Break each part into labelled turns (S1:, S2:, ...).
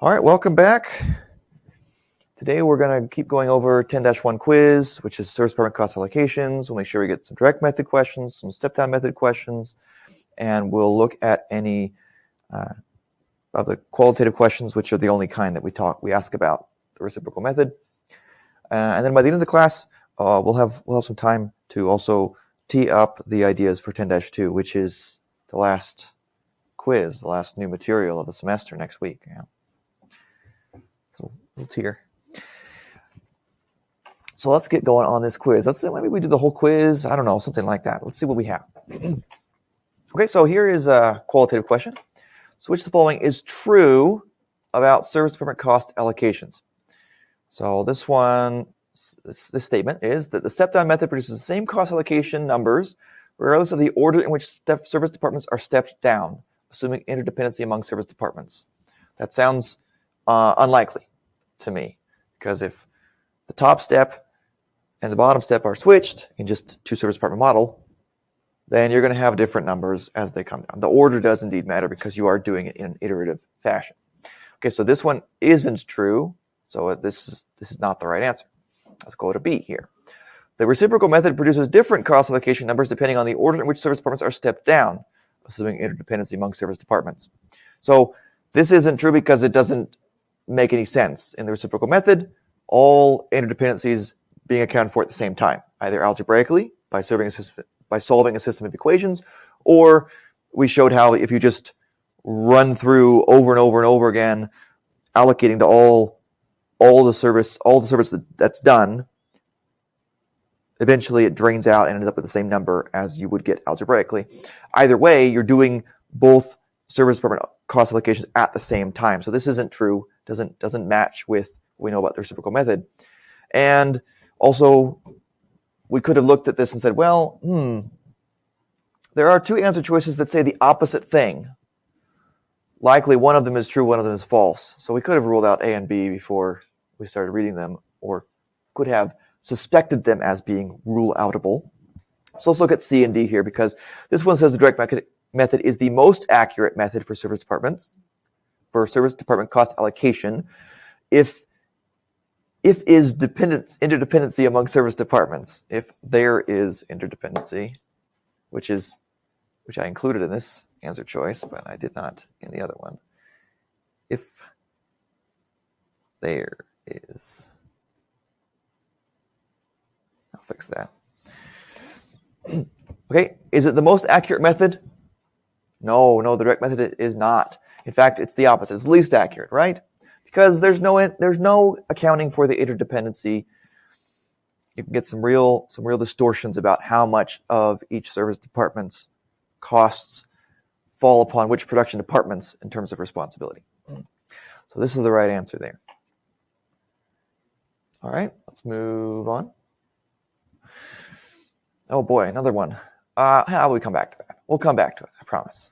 S1: All right, welcome back. Today we're going to keep going over 10-1 quiz, which is service department cost allocations. We'll make sure we get some direct method questions, some step-down method questions, and we'll look at any of the qualitative questions, which are the only kind that we ask about the reciprocal method. And then by the end of the class, we'll have some time to also tee up the ideas for 10-2, which is the last quiz, the last new material of the semester next week. Yeah. So a little tear. So let's get going on this quiz. Let's say maybe we do the whole quiz. I don't know, something like that. Let's see what we have. Okay, so here is a qualitative question. So which of the following is true about service department cost allocations? So this statement is that the step-down method produces the same cost allocation numbers regardless of the order in which service departments are stepped down, assuming interdependency among service departments. That sounds unlikely to me, because if the top step and the bottom step are switched in just two service department model, then you're going to have different numbers as they come down. The order does indeed matter because you are doing it in an iterative fashion. Okay, so this one isn't true, so this is not the right answer. Let's go to B here. The reciprocal method produces different cost allocation numbers depending on the order in which service departments are stepped down, assuming interdependency among service departments. So this isn't true because it doesn't make any sense. In the reciprocal method, all interdependencies being accounted for at the same time, either algebraically by solving a system of equations, or we showed how if you just run through over and over and over again, allocating to all the service that's done, eventually it drains out and ends up with the same number as you would get algebraically. Either way, you're doing both service department cost allocations at the same time. So this isn't true, doesn't match with what we know about the reciprocal method. And also, we could have looked at this and said, well, there are two answer choices that say the opposite thing. Likely one of them is true, one of them is false. So we could have ruled out A and B before we started reading them, or could have suspected them as being rule-outable. So let's look at C and D here, because this one says the direct method is the most accurate method for service department cost allocation if is interdependency among service departments. If there is interdependency, which I included in this answer choice, but I did not in the other one. If there is, I'll fix that. Okay, is it the most accurate method? No, the direct method is not. In fact, it's the opposite. It's the least accurate, right? Because there's no accounting for the interdependency. You can get some real distortions about how much of each service department's costs fall upon which production departments in terms of responsibility. So this is the right answer there. All right, let's move on. Oh boy, another one. How will we come back to that? We'll come back to it, I promise.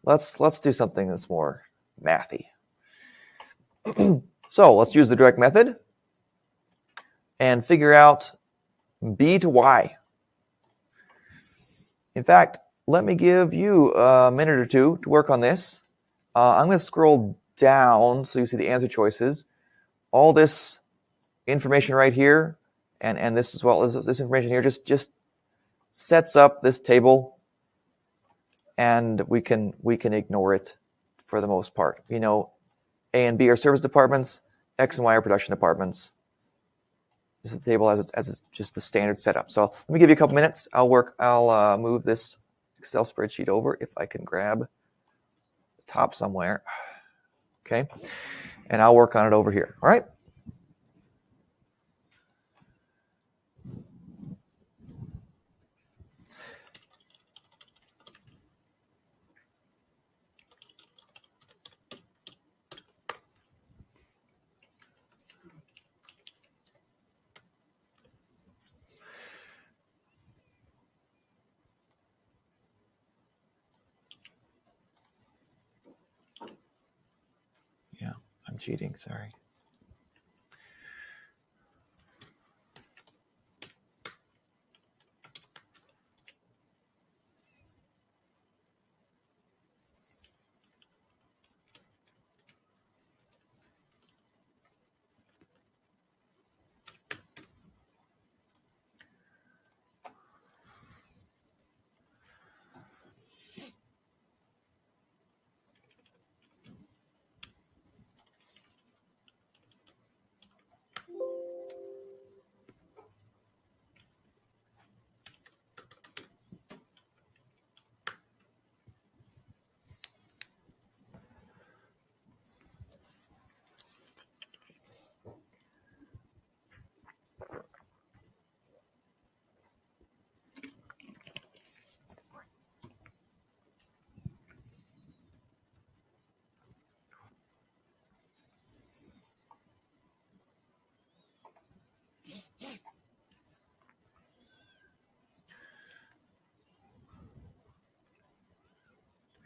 S1: Let's do something that's more mathy. So let's use the direct method and figure out B to Y. In fact, let me give you a minute or two to work on this. I'm going to scroll down so you see the answer choices. All this information right here and this as well as this information here just sets up this table, and we can ignore it for the most part. We know A and B are service departments, X and Y are production departments. This is the table as it's just the standard setup. So let me give you a couple minutes. I'll move this Excel spreadsheet over if I can grab the top somewhere. Okay, and I'll work on it over here. All right. Yeah, I'm cheating, sorry.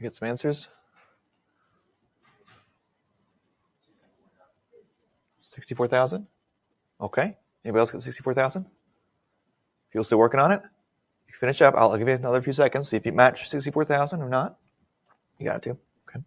S1: Get some answers. 64,000. Okay. Anybody else get 64,000? People still working on it? You finish up. I'll give you another few seconds. See if you match 64,000 or not. You got it too. Okay.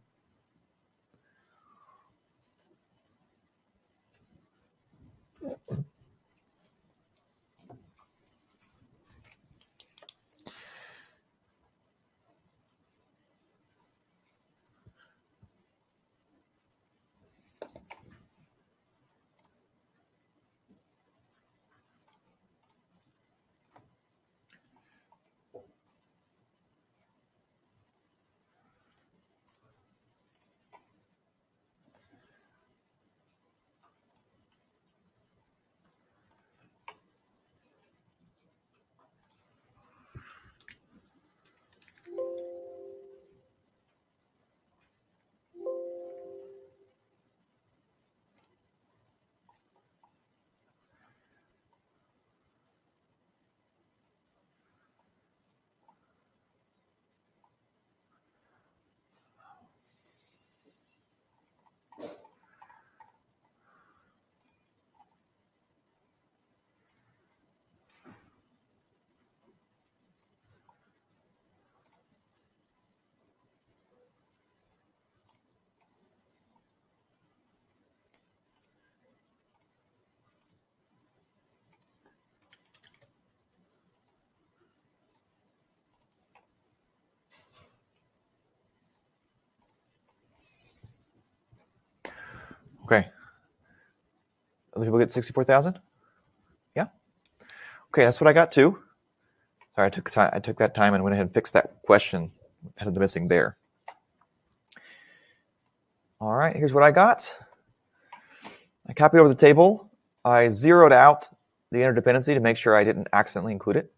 S1: Okay. Other people get 64,000? Yeah. Okay, that's what I got too. Sorry, I took that time and went ahead and fixed that question. Had the missing there. All right, here's what I got. I copied over the table. I zeroed out the interdependency to make sure I didn't accidentally include it.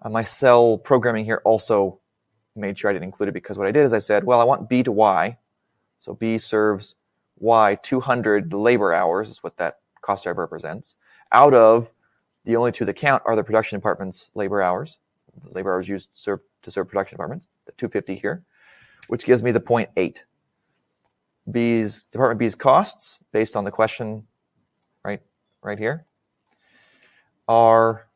S1: My cell programming here also made sure I didn't include it because what I did is I said, well, I want B to Y. So B serves Y 200 labor hours is what that cost driver represents. Out of the only two that count are the production department's labor hours. The labor hours used to serve production departments, the 250 here, which gives me the 0.8. Department B's costs, based on the question right here, are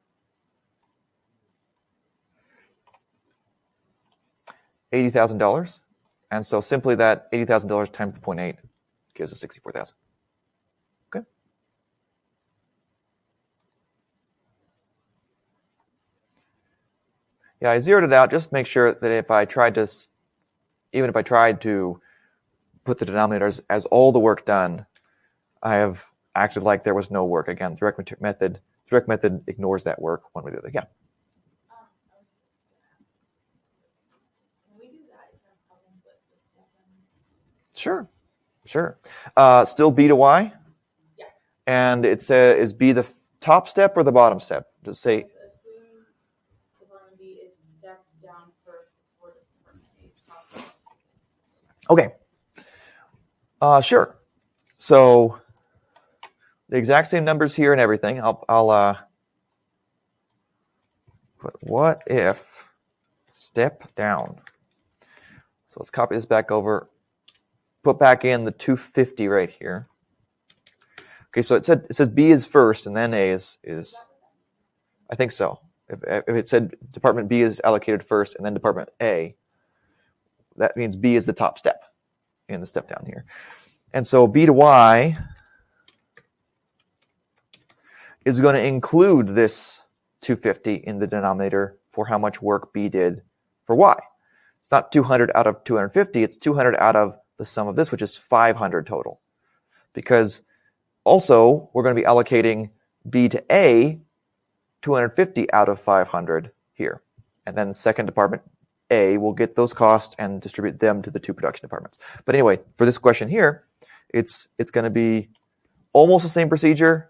S1: $80,000. And so simply that $80,000 times the 0.8 gives us 64,000. Okay. Yeah, I zeroed it out just to make sure that even if I tried to put the denominators as all the work done, I have acted like there was no work. Again, direct method ignores that work one way or the other. Yeah. Sure. Still B to Y?
S2: Yeah.
S1: And it says, is B the top step or the bottom step? Does it say?
S2: Assume department B is stepped down first before department A is top step.
S1: Okay. Sure. So the exact same numbers here and everything. I'll put what if step down. So let's copy this back over. Put back in the 250 right here. Okay, so it says B is first and then A is I think so. If it said department B is allocated first and then department A, that means B is the top step in the step down here. And so B to Y is going to include this 250 in the denominator for how much work B did for Y. It's not 200 out of 250, it's 200 out of the sum of this, which is 500 total. Because also, we're going to be allocating B to A 250 out of 500 here. And then second department A will get those costs and distribute them to the two production departments. But anyway, for this question here, it's going to be almost the same procedure,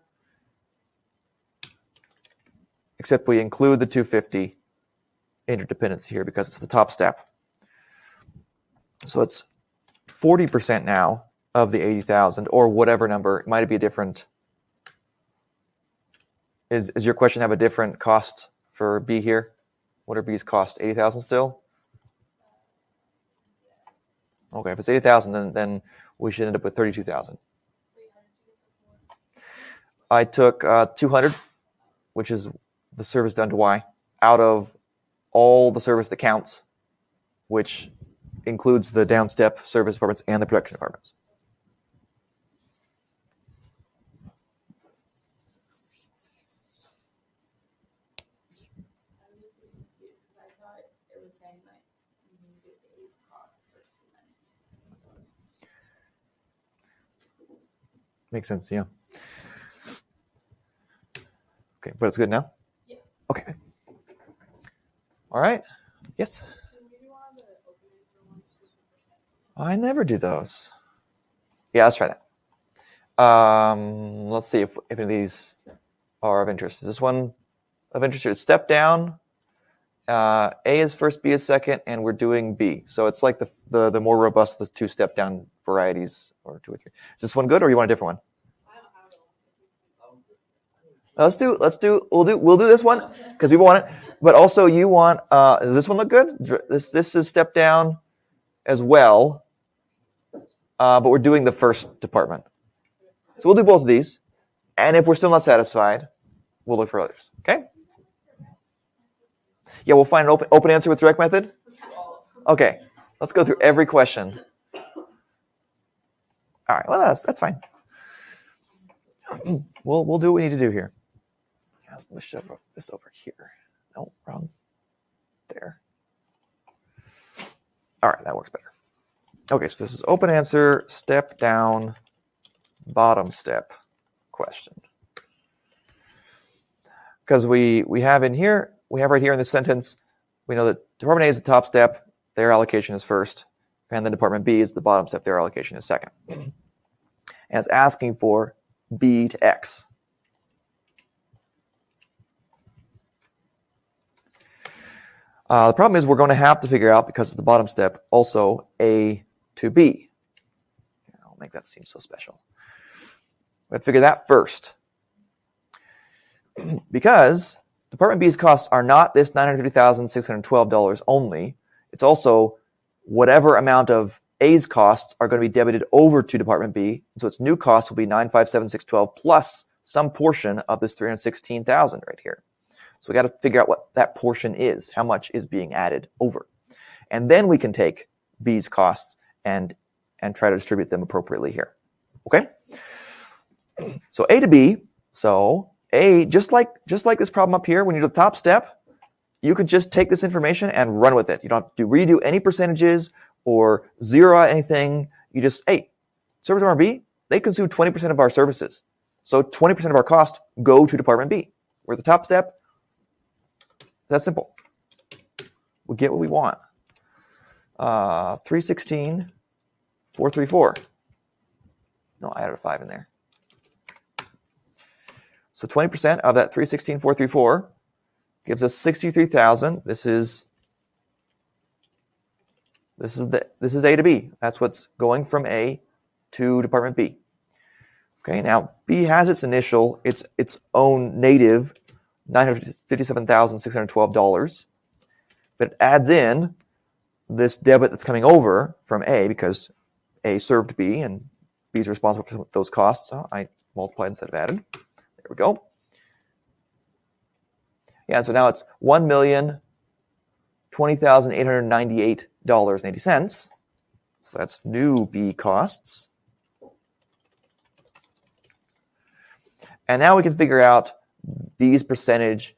S1: except we include the 250 interdependency here because it's the top step. So it's 40% now of the 80,000 or whatever number. It might be a different. Is your question have a different cost for B here? What are B's costs? 80,000 still? Okay, if it's 80,000, then we should end up with 32,000. I took 200, which is the service done to Y, out of all the service that counts, which includes the downstep service departments and the production departments. Makes sense, yeah. Okay, but it's good now?
S2: Yeah.
S1: Okay. All right. Yes? I never do those. Yeah, let's try that. Let's see if any of these are of interest. Is this one of interest here? Step down. A is first, B is second, and we're doing B. So it's like the more robust, the two step down varieties, or 2 or 3. Is this one good, or you want a different one? We'll do this one because we want it. But also you want does this one look good? This is step down as well. But we're doing the first department. So we'll do both of these. And if we're still not satisfied, we'll look for others. Okay? Yeah, we'll find an open answer with direct method. Okay. Let's go through every question. All right. Well, that's fine. We'll do what we need to do here. Let's push this over here. No, wrong. There. All right, that works better. Okay, so this is open answer, step down, bottom step question. Because we have right here in this sentence, we know that Department A is the top step, their allocation is first, and then Department B is the bottom step, their allocation is second. And it's asking for B to X. The problem is we're going to have to figure out, because it's the bottom step, also A to B. I'll make that seem so special. We have to figure that first. Because Department B's costs are not this $950,612 only. It's also whatever amount of A's costs are going to be debited over to Department B. So its new cost will be $957,612 plus some portion of this $316,000 right here. So we got to figure out what that portion is, how much is being added over. And then we can take B's costs and try to distribute them appropriately here. Okay? So A to B, so A, just like this problem up here, when you do the top step, you could just take this information and run with it. You don't have to redo any percentages or zero out anything. You just, hey, Service Department B, they consume 20% of our services. So 20% of our cost go to Department B. We're at the top step. That's simple. We get what we want. 316, 434. No, I added a 5 in there. So 20% of that 316, 434 gives us 63,000. This is A to B. That's what's going from A to Department B. Okay, now B has its own native $957,612, but it adds in this debit that's coming over from A because A served B and B is responsible for those costs. So I multiplied instead of added. There we go. Yeah, so now it's $1,020,898.80. So that's new B costs. And now we can figure out B's percentage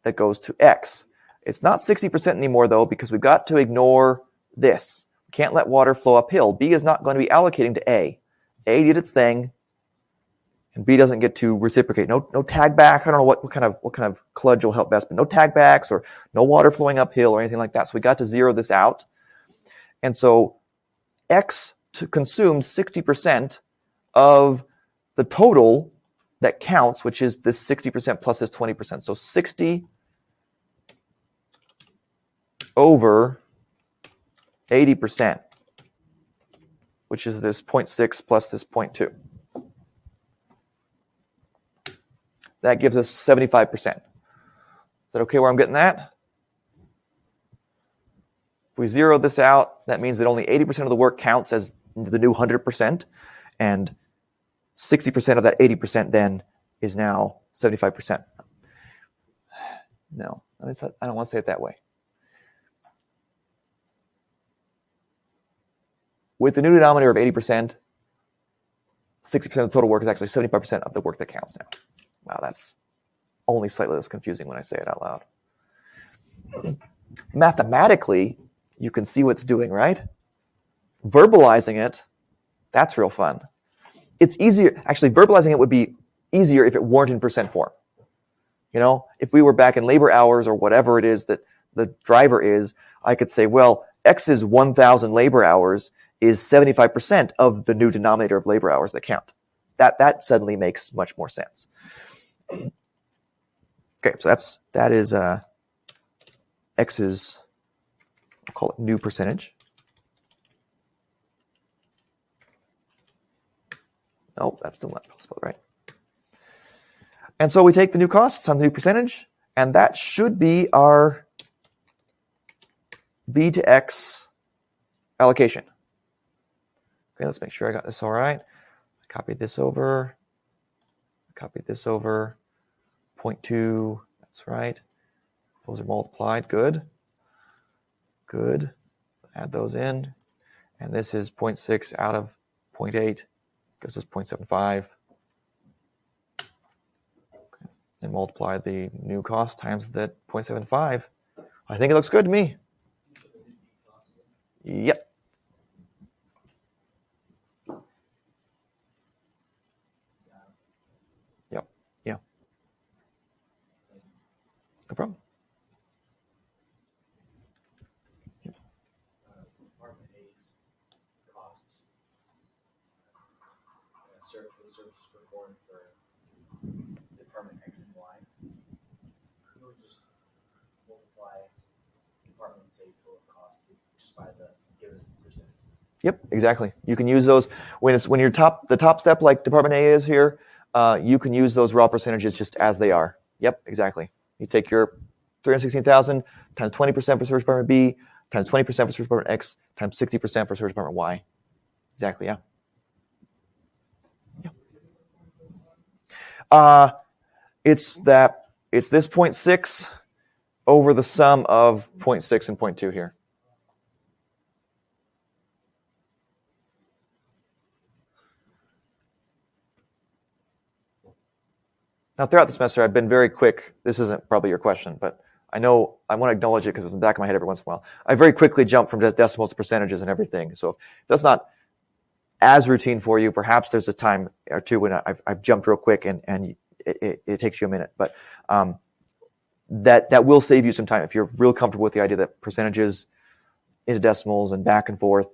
S1: that goes to X. It's not 60% anymore, though, because we've got to ignore this. We can't let water flow uphill. B is not going to be allocating to A. A did its thing, and B doesn't get to reciprocate. No tag backs. I don't know what kind of kludge will help best, but no tag backs or no water flowing uphill or anything like that. So we got to zero this out. And so X consumes 60% of the total that counts, which is this 60% plus this 20%. So 60 over 80%, which is this 0.6 plus this 0.2. That gives us 75%. Is that okay where I'm getting that? If we zero this out, that means that only 80% of the work counts as the new 100%, and 60% of that 80% then is now 75%. No, I don't want to say it that way. With the new denominator of 80%, 60% of the total work is actually 75% of the work that counts now. Wow, that's only slightly less confusing when I say it out loud. Mathematically, you can see what it's doing, right? Verbalizing it, that's real fun. It's easier, actually verbalizing it would be easier if it weren't in percent form. You know, if we were back in labor hours or whatever it is that the driver is, I could say, well, X's 1,000 labor hours is 75% of the new denominator of labor hours that count. That suddenly makes much more sense. Okay, so that is X's, we'll call it new percentage. No, that's still not possible, right? And so we take the new costs on the new percentage, and that should be our B to X allocation. Okay, let's make sure I got this all right. I copied this over. 0.2, that's right. Those are multiplied, good. Good, add those in. And this is 0.6 out of 0.8, gives us 0.75. Okay. And multiply the new cost times that 0.75. I think it looks good to me. Yep. No problem. Yep.
S3: Department A's costs, services performed for Department X and Y. We would just multiply Department A's total cost just by the given percentages.
S1: Yep, exactly. You can use those when you're the top step like Department A is here. You can use those raw percentages just as they are. Yep, exactly. You take your 316,000 times 20% for Service Department B times 20% for Service Department X times 60% for Service Department Y. Exactly, yeah. It's this 0.6 over the sum of 0.6 and 0.2 here. Now, throughout the semester, I've been very quick. This isn't probably your question, but I know I want to acknowledge it because it's in the back of my head every once in a while. I very quickly jump from just decimals to percentages and everything. So if that's not as routine for you, perhaps there's a time or two when I've jumped real quick and it takes you a minute. But that will save you some time if you're real comfortable with the idea that percentages into decimals and back and forth.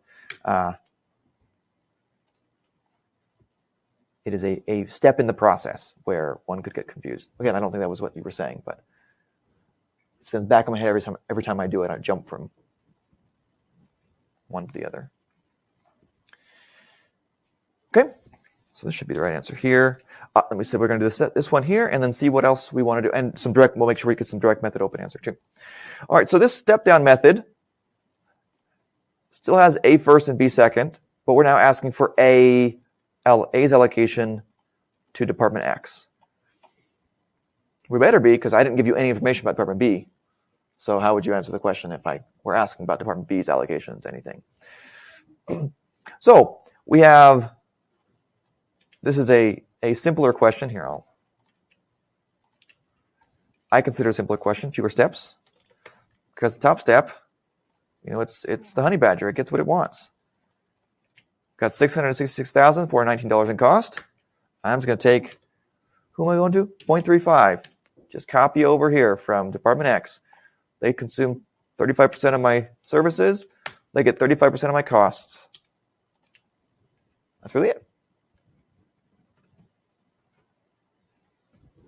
S1: It is a step in the process where one could get confused. Again, I don't think that was what you were saying, but it's been back in my head every time I do it. I jump from one to the other. Okay, so this should be the right answer here. Let me say we're going to do this one here and then see what else we want to do. And we'll make sure we get some direct method open answer too. All right, so this step down method still has A first and B second, but we're now asking for A's allocation to Department X. We better be, because I didn't give you any information about Department B. So how would you answer the question if I were asking about Department B's allocations, anything? So we have, this is a simpler question here. I consider a simpler question, fewer steps, because the top step, it's the honey badger. It gets what it wants. Got $666,419 in cost. I'm just going to take, who am I going to? 0.35. Just copy over here from Department X. They consume 35% of my services. They get 35% of my costs. That's really it.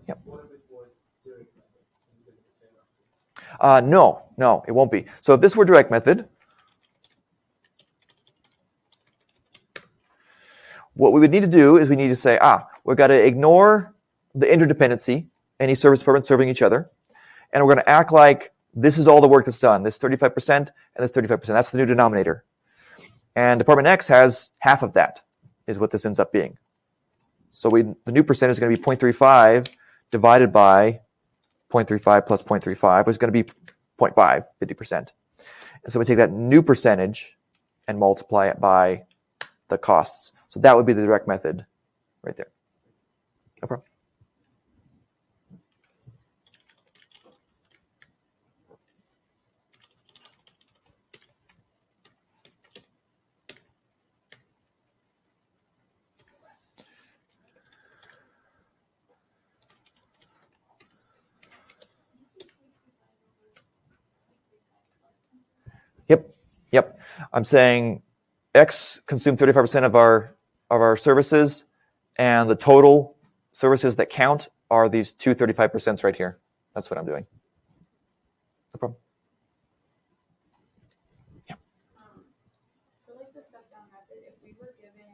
S1: Yep.
S3: What if it was direct method? Is it the same answer?
S1: No, it won't be. So if this were direct method, what we would need to do is we need to say, we've got to ignore the interdependency, any service departments serving each other, and we're going to act like this is all the work that's done. This 35% and this 35%. That's the new denominator. And Department X has half of that, is what this ends up being. So the new percent is going to be 0.35 divided by 0.35 plus 0.35, which is going to be 0.5, 50%. And so we take that new percentage and multiply it by the costs. So that would be the direct method right there. No problem. Yep. I'm saying X consumed 35% of our services, and the total services that count are these two 35% right here. That's what I'm doing. No problem. Yeah.
S2: For like the step down method, if we were given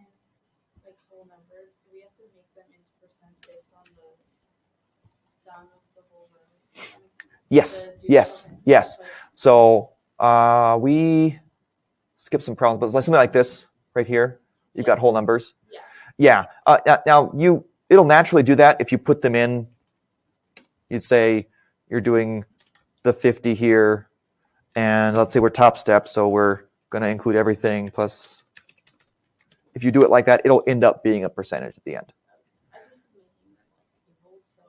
S2: like whole numbers, do we have to make them into percent based on the sum of the whole row?
S1: Yes. So we skip some problems, but something like this right here. You've got whole numbers. Yeah. Now it'll naturally do that if you put them in. You'd say you're doing the 50 here, and let's say we're top step, so we're going to include everything plus. If you do it like that, it'll end up being a percentage at the end.
S2: I just making them like tables, so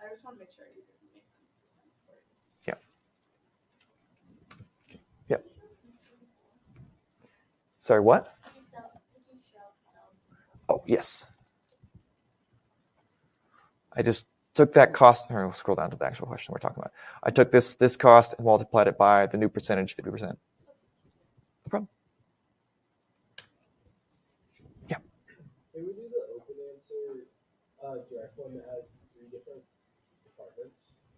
S2: I just want to make sure you didn't make them percent for you.
S1: Yep. Sorry, what? Oh, yes. I just took that cost. We'll scroll down to the actual question we're talking about. I took this cost and multiplied it by the new percentage, 50%. No problem. Yeah.
S4: Can we do the open answer direct one that has 3 different departments?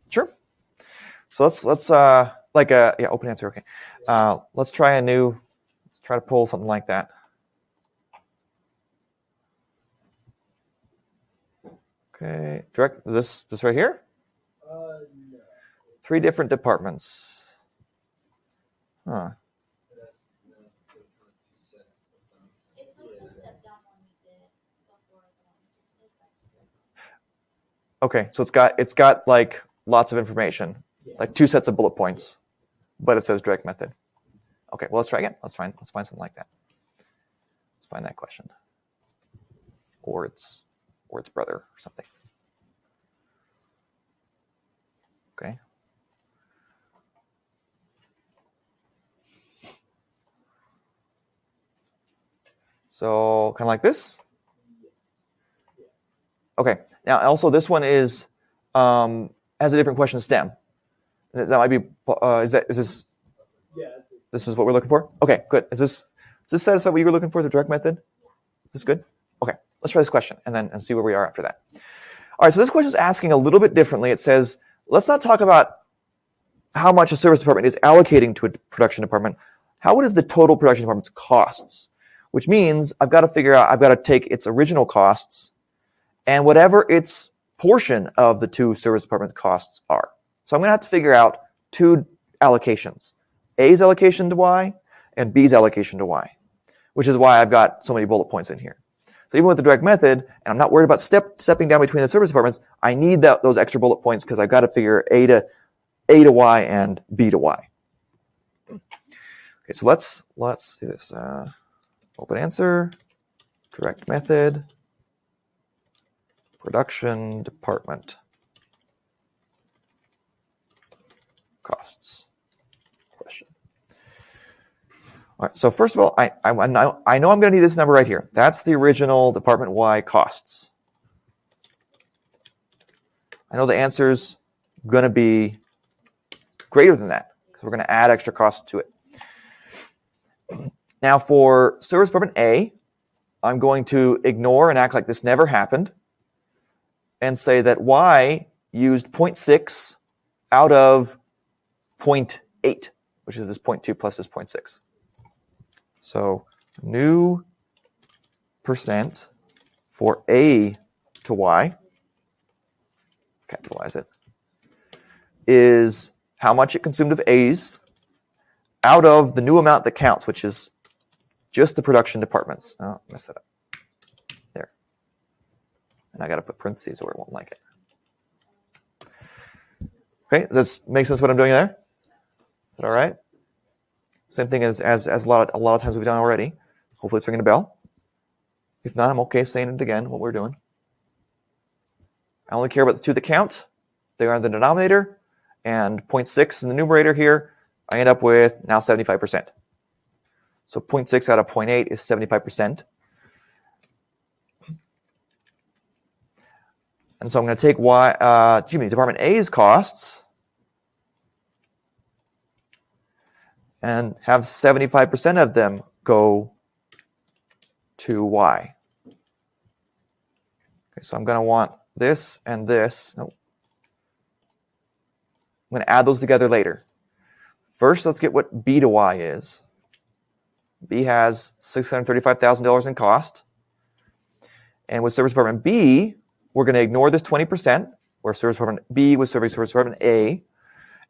S1: Sure. So let's open answer. Okay. Let's try to pull something like that. Okay, direct this right here.
S4: No.
S1: 3 different departments. Huh.
S2: It's like the step down one we did before the one we just did.
S1: Okay, so it's got like lots of information, like 2 sets of bullet points, but it says direct method. Okay, well let's try again. Let's find something like that. Let's find that question, or its brother or something. Okay. So kind of like this. Okay. Now also this one is has a different question stem. That might be is this?
S4: Yeah.
S1: This is what we're looking for. Okay, good. Does this satisfy what you were looking for? The direct method. Is this good? Okay. Let's try this question and see where we are after that. All right. So this question is asking a little bit differently. It says, let's not talk about how much a service department is allocating to a production department. What is the total production department's costs? Which means I've got to take its original costs and whatever its portion of the 2 service department costs are. So I'm going to have to figure out 2 allocations, A's allocation to Y and B's allocation to Y, which is why I've got so many bullet points in here. So even with the direct method, and I'm not worried about stepping down between the service departments, I need those extra bullet points because I've got to figure A to Y and B to Y. Okay, so let's do this. Open answer, direct method, production department costs question. All right, so first of all, I know I'm going to need this number right here. That's the original department Y costs. I know the answer's going to be greater than that because we're going to add extra costs to it. Now for service department A, I'm going to ignore and act like this never happened and say that Y used 0.6 out of 0.8, which is this 0.2 plus this 0.6. So new percent for A to Y, capitalize it, is how much it consumed of A's out of the new amount that counts, which is just the production departments. Oh, I messed that up. There. And I got to put parentheses or it won't like it. Okay, does this make sense what I'm doing there? Is that all right? Same thing as a lot of times we've done already. Hopefully it's ringing a bell. If not, I'm okay saying it again, what we're doing. I only care about the two that count. They are in the denominator. And 0.6 in the numerator here, I end up with now 75%. So 0.6 out of 0.8 is 75%. And so I'm going to take Department A's costs and have 75% of them go to Y. Okay, so I'm going to want this and this. Nope. I'm going to add those together later. First, let's get what B to Y is. B has $635,000 in cost. And with Service Department B, we're going to ignore this 20%, where Service Department B was serving Service Department A.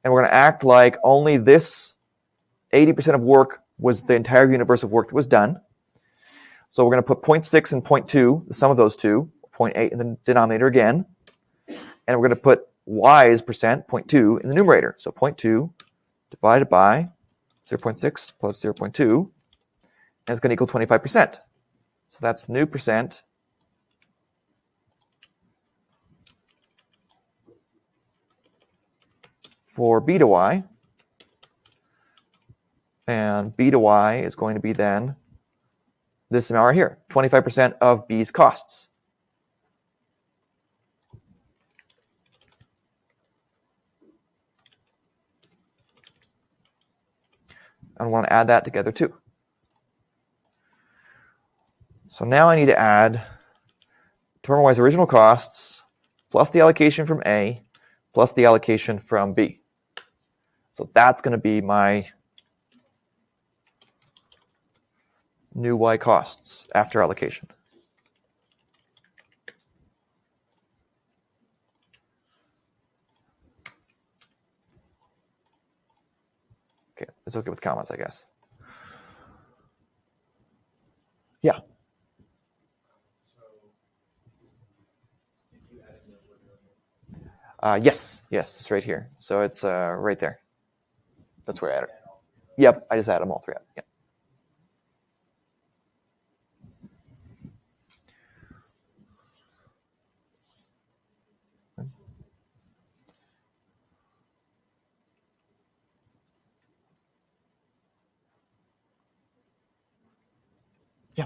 S1: And we're going to act like only this 80% of work was the entire universe of work that was done. So we're going to put 0.6 and 0.2, the sum of those two, 0.8 in the denominator again. And we're going to put Y's percent, 0.2, in the numerator. So 0.2 divided by 0.6 plus 0.2, and it's going to equal 25%. So that's new percent for B to Y. And B to Y is going to be then this amount right here, 25% of B's costs. I want to add that together too. So now I need to add Department Y's original costs plus the allocation from A plus the allocation from B. So that's going to be my new Y costs after allocation. Okay, it's okay with commas, I guess. Yeah. Yes, it's right here. So it's right there. That's where I added it. Yep, I just added them all three up. Yep. Yeah.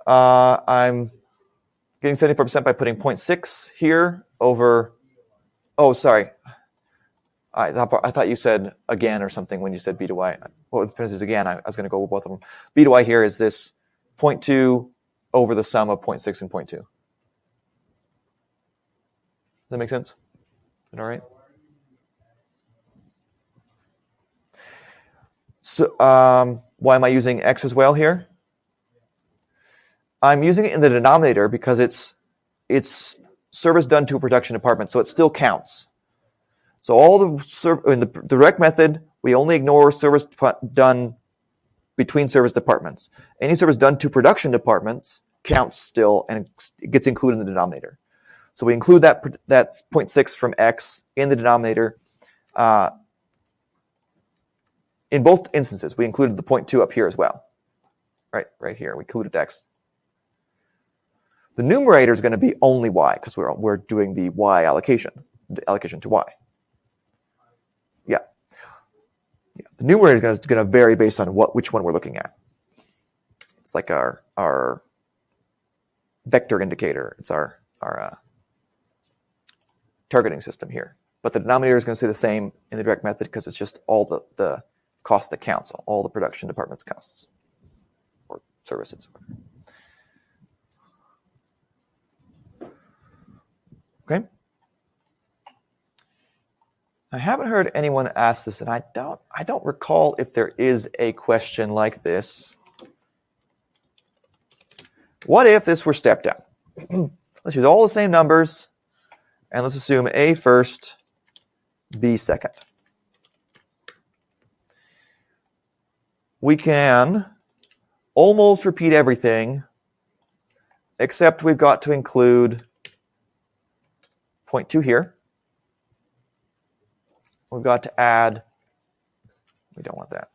S1: I'm getting 74% by putting 0.6 here over. Oh, sorry. I thought you said again or something when you said B to Y. What was the parentheses again? I was going to go with both of them. B to Y here is this 0.2 over the sum of 0.6 and 0.2. Does that make sense? Is that all right? So why am I using X as well here? I'm using it in the denominator because it's service done to a production department, so it still counts. So all in the direct method, we only ignore service done between service departments. Any service done to production departments counts still, and it gets included in the denominator. So we include that 0.6 from X in the denominator. In both instances, we included the 0.2 up here as well. Right here, we included X. The numerator is going to be only Y because we're doing the Y allocation, the allocation to Y. Yeah. The numerator is going to vary based on which one we're looking at. It's like our vector indicator. It's our targeting system here. But the denominator is going to stay the same in the direct method because it's just all the cost that counts, all the production department's costs or services. Okay. I haven't heard anyone ask this, and I don't recall if there is a question like this. What if this were step down? Let's use all the same numbers, And let's assume A first, B second. We can almost repeat everything, except we've got to include point 2 here. We've got to add, we don't want that.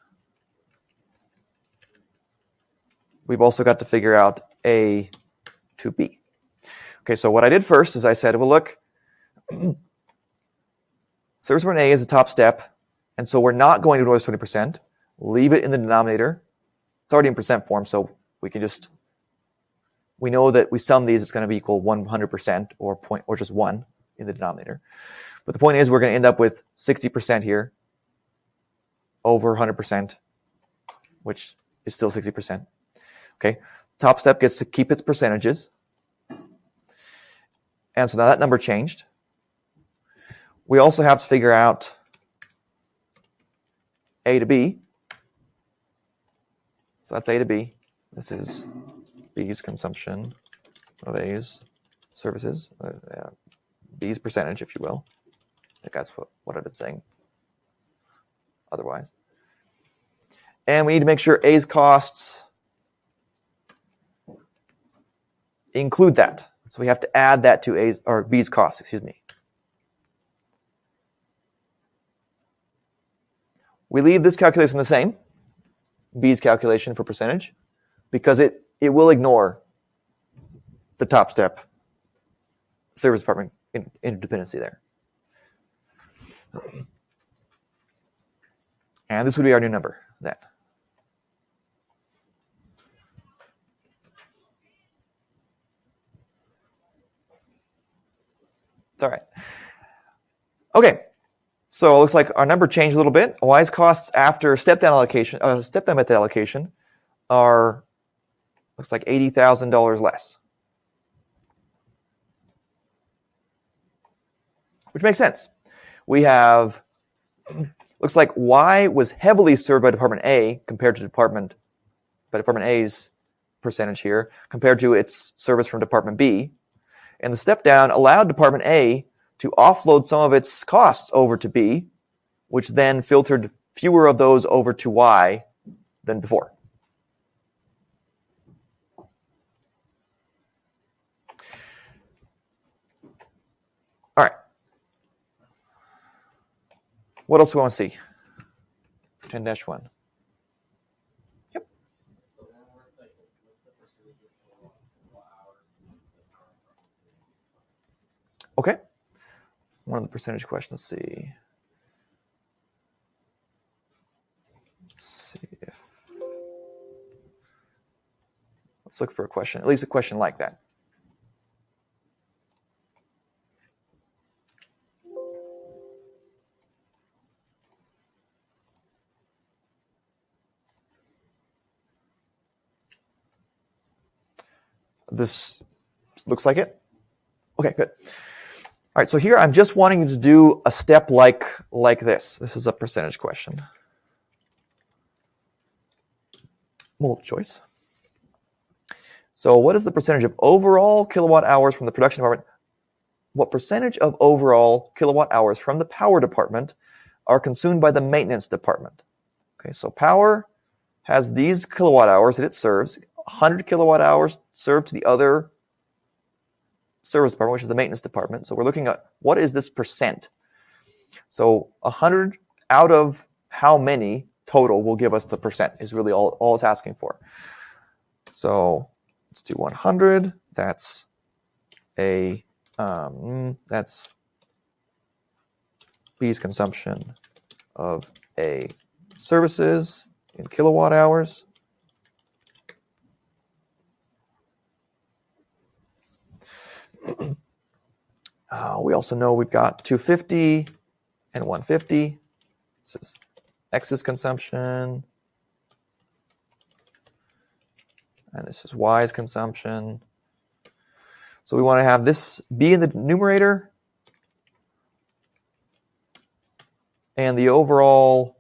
S1: We've also got to figure out A to B. Okay, so what I did first is I said, well, look, service department A is the top step, and so we're not going to do 20%. Leave it in the denominator. It's already in percent form, so we can just, we know that we sum these, it's going to be equal 100% or just 1 in the denominator. But the point is we're going to end up with 60% here over 100%, which is still 60%. Okay, the top step gets to keep its percentages. And so now that number changed. We also have to figure out A to B. So that's A to B. This is B's consumption of A's services, B's percentage, if you will. I think that's what I've been saying otherwise. And we need to make sure A's costs include that. So we have to add that to A's or B's costs, excuse me. We leave this calculation the same, B's calculation for percentage, because it will ignore the top step service department interdependency there. And this would be our new number then. It's all right. Okay, so it looks like our number changed a little bit. Y's costs after step-down method allocation are, looks like $80,000 less. Which makes sense. We have, looks like Y was heavily served by Department A compared to Department A's percentage here, compared to its service from Department B. And the step down allowed Department A to offload some of its costs over to B, which then filtered fewer of those over to Y than before. All right. What else do we want to see? 10-1. Yep. Okay. One of the percentage questions. Let's see. Let's look for a question, at least a question like that. This looks like it. Okay, good. All right, so here I'm just wanting to do a step like this. This is a percentage question. Multiple choice. So what is the percentage of overall kilowatt hours from the production department? What percentage of overall kilowatt hours from the power department are consumed by the maintenance department? Okay, so power has these kilowatt hours that it serves. 100 kilowatt hours served to the other service department, which is the maintenance department. So we're looking at what is this percent. So 100 out of how many total will give us the percent is really all it's asking for. So let's do 100. That's B's consumption of A services in kilowatt hours. We also know we've got 250 and 150. This is X's consumption. And this is Y's consumption. So we want to have this be in the numerator. And the overall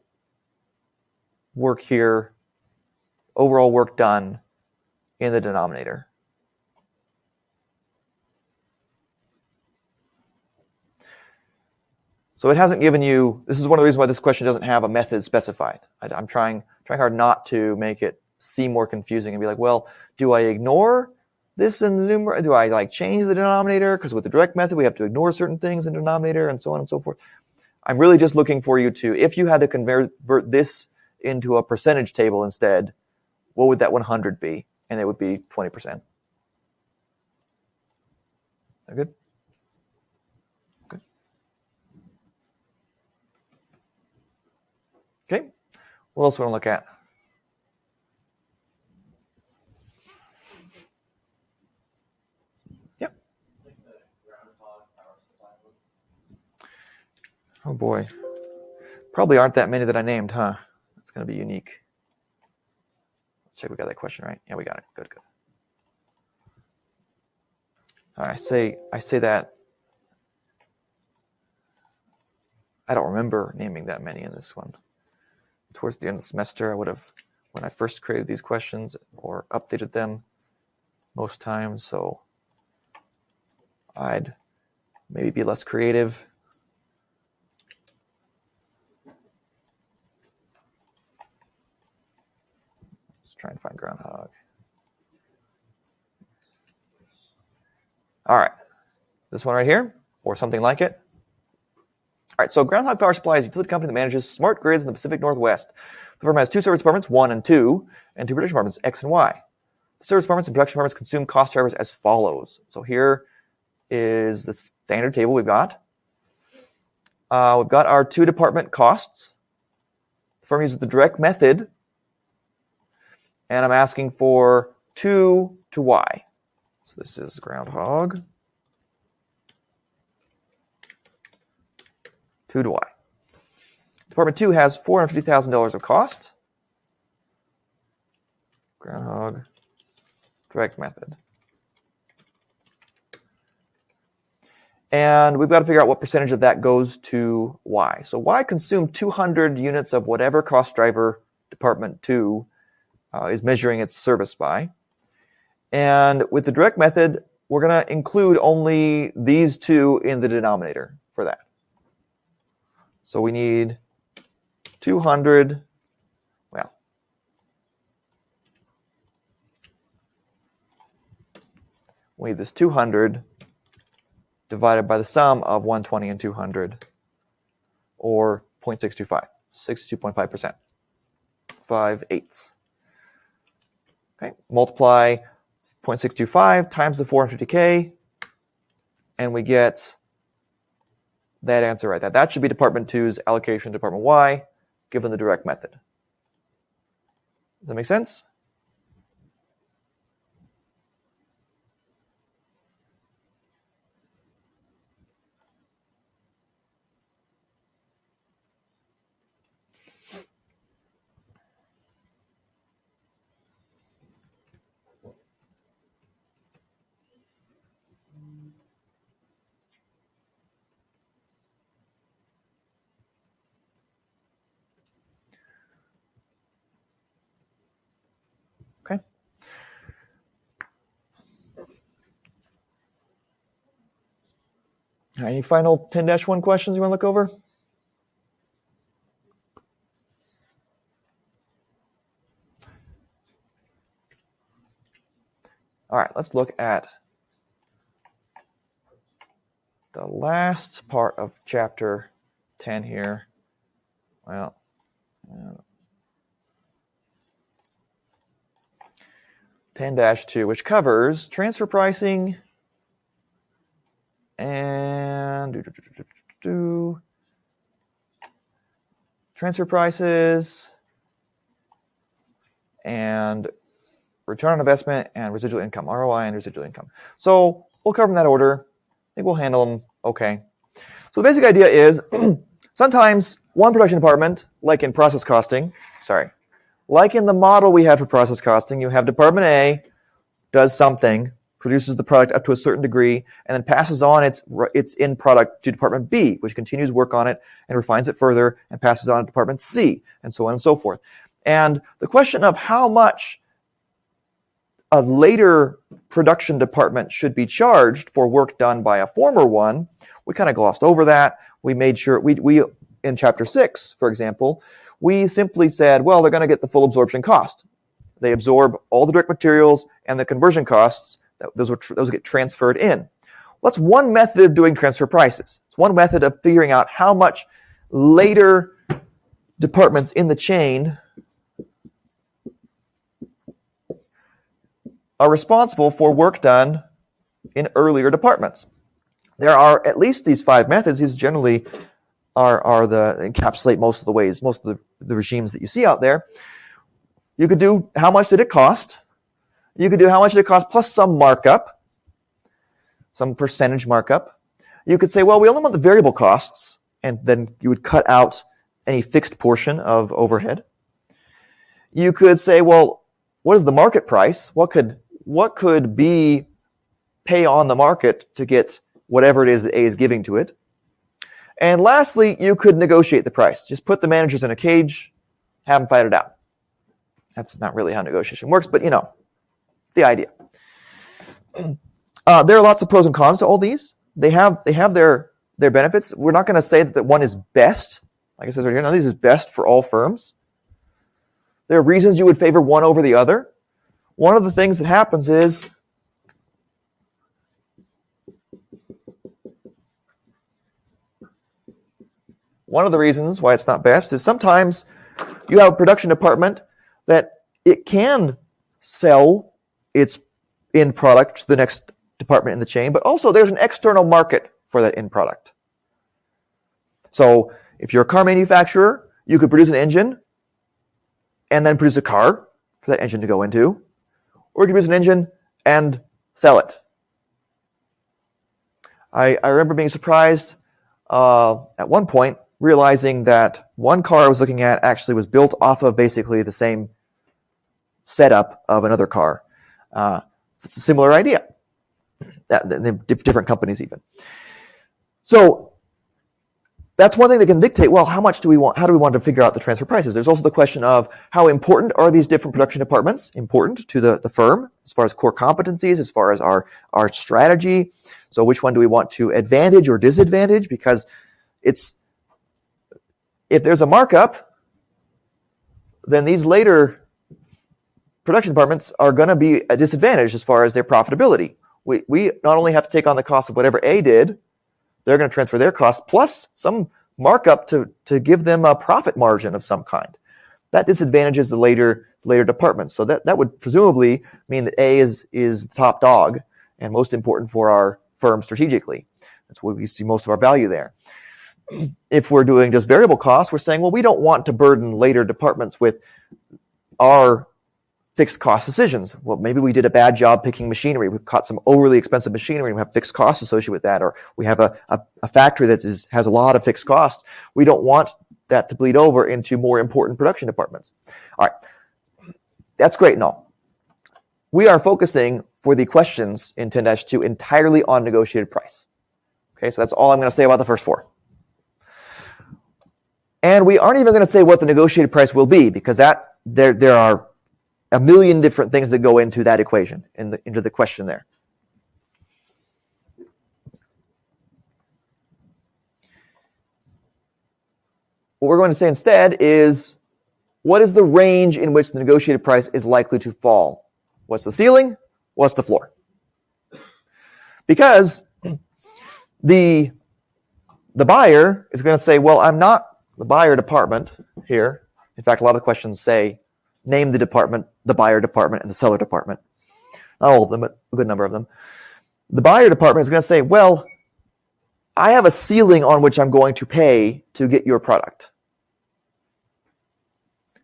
S1: work here, overall work done in the denominator. So it hasn't given you, this is one of the reasons why this question doesn't have a method specified. I'm trying hard not to make it seem more confusing and be like, well, do I ignore this in the numerator? Do I like change the denominator? Because with the direct method, we have to ignore certain things in the denominator and so on and so forth. I'm really just looking for you to, if you had to convert this into a percentage table instead, what would that 100 be? And it would be 20%. That good? Good. Okay. What else do we want to look at? Yep. Oh boy. Probably aren't that many that I named, huh? That's going to be unique. Let's check we got that question right. Yeah, we got it. Good. I say that I don't remember naming that many in this one. Towards the end of the semester, I would have, when I first created these questions or updated them most times, so I'd maybe be less creative. Let's try and find groundhog. All right, this one right here, or something like it. All right, so Groundhog Power Supply is a utility company that manages smart grids in the Pacific Northwest. The firm has 2 service departments, 1 and 2, and 2 production departments, X and Y. The service departments and production departments consume cost drivers as follows. So here is the standard table we've got. We've got our 2 department costs. The firm uses the direct method, and I'm asking for 2 to Y. So this is Groundhog. 2 to Y. Department 2 has $450,000 of cost. Groundhog, direct method. And we've got to figure out what percentage of that goes to Y. So Y consumed 200 units of whatever cost driver Department 2 is measuring its service by. And with the direct method, we're going to include only these 2 in the denominator for that. So we need 200, well, we need this 200 divided by the sum of 120 and 200, or 0.625, 62.5%, 5/8. Okay, multiply 0.625 times the 450K, and we get that answer right there. That should be Department 2's allocation to Department Y, given the direct method. Does that make sense? Okay. All right, any final 10-1 questions you want to look over? All right, let's look at the last part of chapter 10 here. Well, 10-2, which covers transfer pricing and transfer prices and return on investment and residual income, ROI and residual income. So we'll cover them in that order. I think we'll handle them okay. So the basic idea is sometimes one production department, like in process costing, like in the model we had for process costing, you have Department A does something, produces the product up to a certain degree, and then passes on its end product to Department B, which continues work on it and refines it further and passes on to Department C, and so on and so forth. And the question of how much a later production department should be charged for work done by a former one, we kind of glossed over that. We made sure, we in Chapter 6, for example, we simply said, well, they're going to get the full absorption cost. They absorb all the direct materials and the conversion costs. Those get transferred in. Well, that's one method of doing transfer prices. It's one method of figuring out how much later departments in the chain are responsible for work done in earlier departments. There are at least these 5 methods. These generally are the encapsulate most of the ways, most of the regimes that you see out there. You could do how much did it cost. You could do how much did it cost plus some markup, some percentage markup. You could say, well, we only want the variable costs, and then you would cut out any fixed portion of overhead. You could say, well, what is the market price? What could B pay on the market to get whatever it is that A is giving to it? And lastly, you could negotiate the price. Just put the managers in a cage, have them fight it out. That's not really how negotiation works, but the idea. There are lots of pros and cons to all these. They have their benefits. We're not going to say that one is best. Like I said right here, none of these is best for all firms. There are reasons you would favor one over the other. One of the things that happens is one of the reasons why it's not best is sometimes you have a production department that it can sell its end product to the next department in the chain, but also there's an external market for that end product. So if you're a car manufacturer, you could produce an engine and then produce a car for that engine to go into, or you could produce an engine and sell it. I remember being surprised at one point, realizing that one car I was looking at actually was built off of basically the same setup of another car. It's a similar idea. Different companies even. So that's one thing that can dictate, well, how do we want to figure out the transfer prices? There's also the question of how important are these different production departments important to the firm as far as core competencies, as far as our strategy. So which one do we want to advantage or disadvantage? Because if there's a markup, then these later production departments are going to be a disadvantage as far as their profitability. We not only have to take on the cost of whatever A did, they're going to transfer their costs plus some markup to give them a profit margin of some kind. That disadvantages the later departments. So that would presumably mean that A is the top dog and most important for our firm strategically. That's where we see most of our value there. If we're doing just variable costs, we're saying, well, we don't want to burden later departments with our fixed cost decisions. Well, maybe we did a bad job picking machinery. We caught some overly expensive machinery. We have fixed costs associated with that. Or we have a factory that has a lot of fixed costs. We don't want that to bleed over into more important production departments. All right. That's great and all. We are focusing for the questions in 10-2 entirely on negotiated price. Okay, so that's all I'm going to say about the first 4. And we aren't even going to say what the negotiated price will be, because there are a million different things that go into that equation, into the question there. What we're going to say instead is, what is the range in which the negotiated price is likely to fall? What's the ceiling? What's the floor? Because the buyer is going to say, well, I'm not the buyer department here. In fact, a lot of the questions say, name the department, the buyer department, and the seller department. Not all of them, but a good number of them. The buyer department is going to say, well, I have a ceiling on which I'm going to pay to get your product.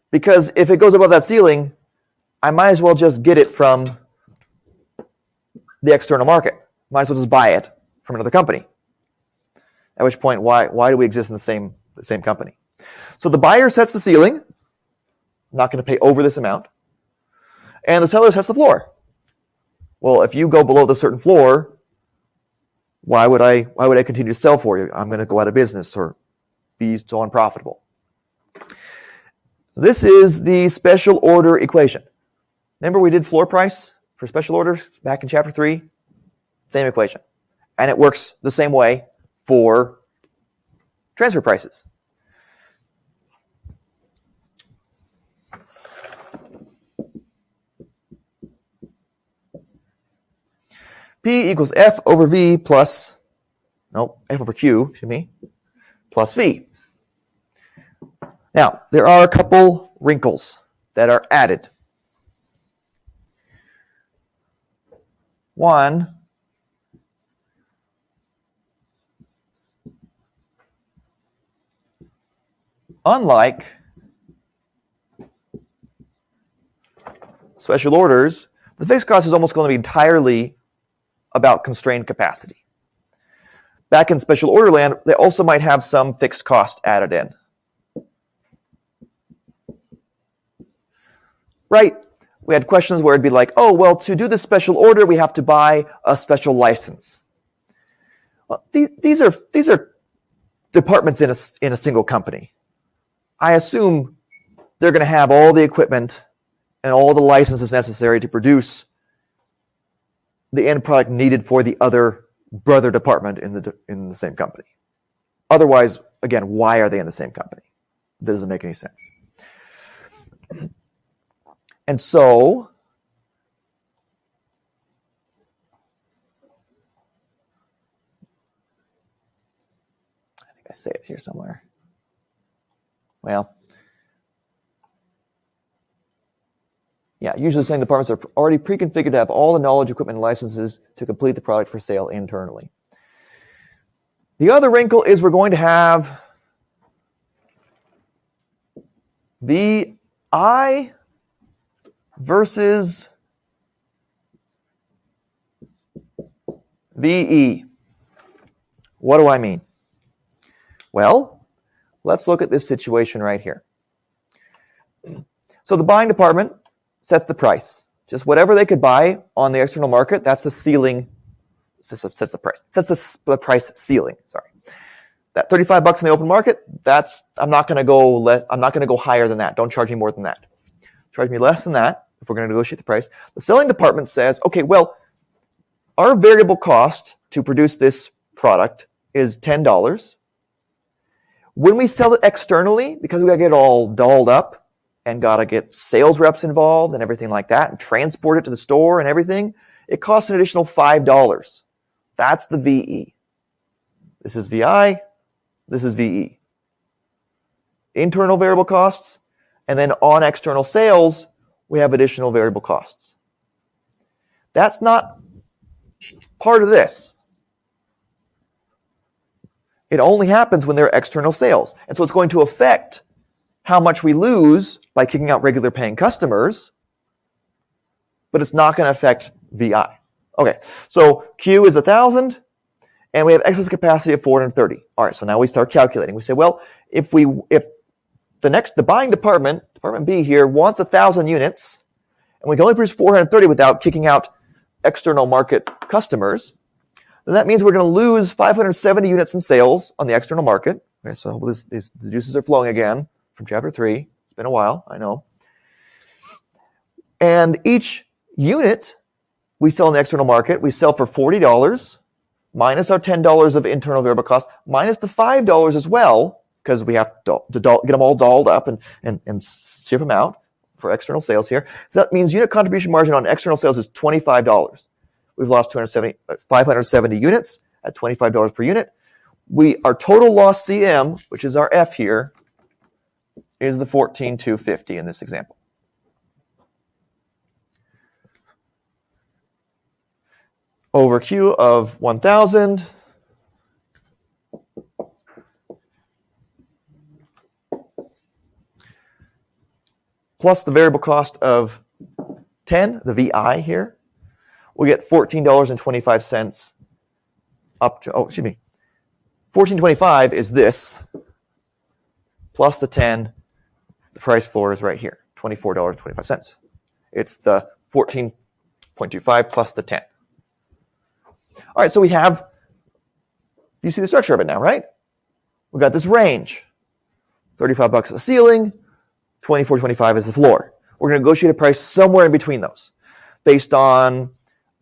S1: Because if it goes above that ceiling, I might as well just get it from the external market. Might as well just buy it from another company. At which point, why do we exist in the same company? So the buyer sets the ceiling. I'm not going to pay over this amount. And the seller sets the floor. Well, if you go below the certain floor, why would I continue to sell for you? I'm going to go out of business or be so unprofitable. This is the special order equation. Remember we did floor price for special orders back in chapter 3, same equation. And it works the same way for transfer prices. P equals F over V plus, F over Q, plus V. Now, there are a couple wrinkles that are added. One, unlike special orders, the fixed cost is almost going to be entirely about constrained capacity. Back in special order land, they also might have some fixed cost added in. Right? We had questions where it'd be like, oh, well, to do this special order, we have to buy a special license. Well, these are departments in a single company. I assume they're going to have all the equipment and all the licenses necessary to produce the end product needed for the other brother department in the same company. Otherwise, again, why are they in the same company? That doesn't make any sense. And so, I think I say it here somewhere. Well, yeah, usually saying departments are already pre-configured to have all the knowledge, equipment, and licenses to complete the product for sale internally. The other wrinkle is we're going to have VI versus VE. What do I mean? Well, let's look at this situation right here. So the buying department sets the price. Just whatever they could buy on the external market, that's the ceiling, sets the price. Sets the price ceiling, sorry. That $35 in the open market, I'm not going to go higher than that. Don't charge me more than that. Charge me less than that if we're going to negotiate the price. The selling department says, okay, well, our variable cost to produce this product is $10. When we sell it externally, because we got to get it all dolled up and got to get sales reps involved and everything like that and transport it to the store and everything, it costs an additional $5. That's the VE. This is VI. This is VE. Internal variable costs, and then on external sales, we have additional variable costs. That's not part of this. It only happens when there are external sales. And so it's going to affect how much we lose by kicking out regular paying customers, but it's not going to affect VI. Okay, so Q is 1,000, and we have excess capacity of 430. All right, so now we start calculating. We say, well, if the buying department, Department B here, wants 1,000 units, and we can only produce 430 without kicking out external market customers, then that means we're going to lose 570 units in sales on the external market. Okay, so the juices are flowing again from chapter 3. It's been a while, I know. And each unit we sell in the external market, we sell for $40, minus our $10 of internal variable cost, minus the $5 as well, because we have to get them all dolled up and ship them out for external sales here. So that means unit contribution margin on external sales is $25. We've lost 570 units at $25 per unit. Our total loss CM, which is our F here, is the 14,250 in this example. Over Q of 1,000. Plus the variable cost of 10, the VI here, we get $14.25 up to, $14.25 is this, plus the 10, the price floor is right here, $24.25. It's the 14.25 plus the 10. All right, so we have, you see the structure of it now, right? We've got this range, $35 at the ceiling, $24.25 is the floor. We're going to negotiate a price somewhere in between those. based on,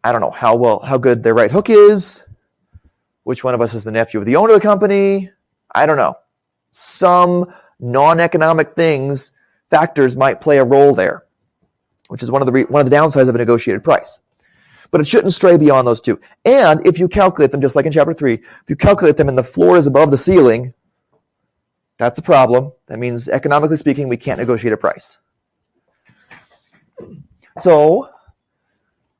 S1: I don't know, how good their right hook is, which one of us is the nephew of the owner of the company, I don't know. Some non-economic factors might play a role there, which is one of the downsides of a negotiated price. But it shouldn't stray beyond those two. And if you calculate them, just like in chapter 3, if you calculate them and the floor is above the ceiling, that's a problem. That means, economically speaking, we can't negotiate a price. So,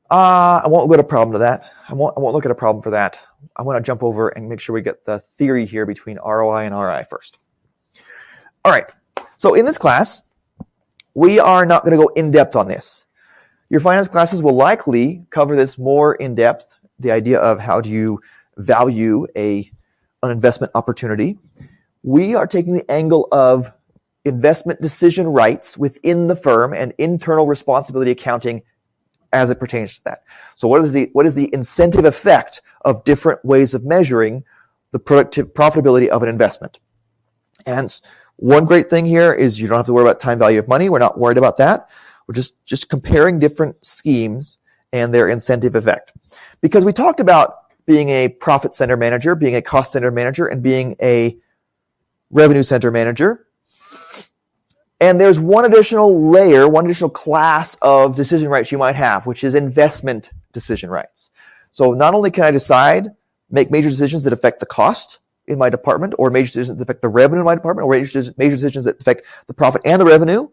S1: I won't go to problem to that. I won't look at a problem for that. I want to jump over and make sure we get the theory here between ROI and RI first. All right. So in this class, we are not going to go in depth on this. Your finance classes will likely cover this more in depth, the idea of how do you value an investment opportunity. We are taking the angle of investment decision rights within the firm and internal responsibility accounting as it pertains to that. So what is the incentive effect of different ways of measuring the profitability of an investment? And one great thing here is you don't have to worry about time value of money. We're not worried about that. We're just comparing different schemes and their incentive effect. Because we talked about being a profit center manager, being a cost center manager, and being a revenue center manager. And there's one additional layer, one additional class of decision rights you might have, which is investment decision rights. So not only can I make major decisions that affect the cost in my department, or major decisions that affect the revenue in my department, or major decisions that affect the profit and the revenue,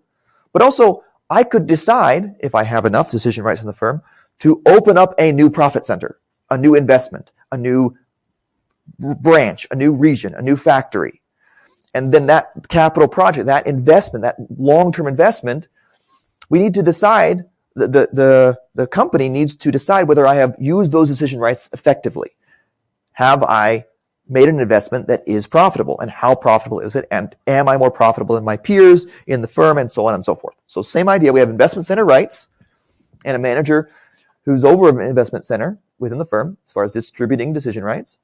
S1: but also I could decide, if I have enough decision rights in the firm, to open up a new profit center, a new investment, a new branch, a new region, a new factory. And then that capital project, that investment, that long-term investment, we need to decide, the company needs to decide whether I have used those decision rights effectively. Have I made an investment that is profitable, and how profitable is it? And am I more profitable than my peers in the firm, and so on and so forth? So same idea. We have investment center rights and a manager who's over an investment center within the firm as far as distributing decision rights.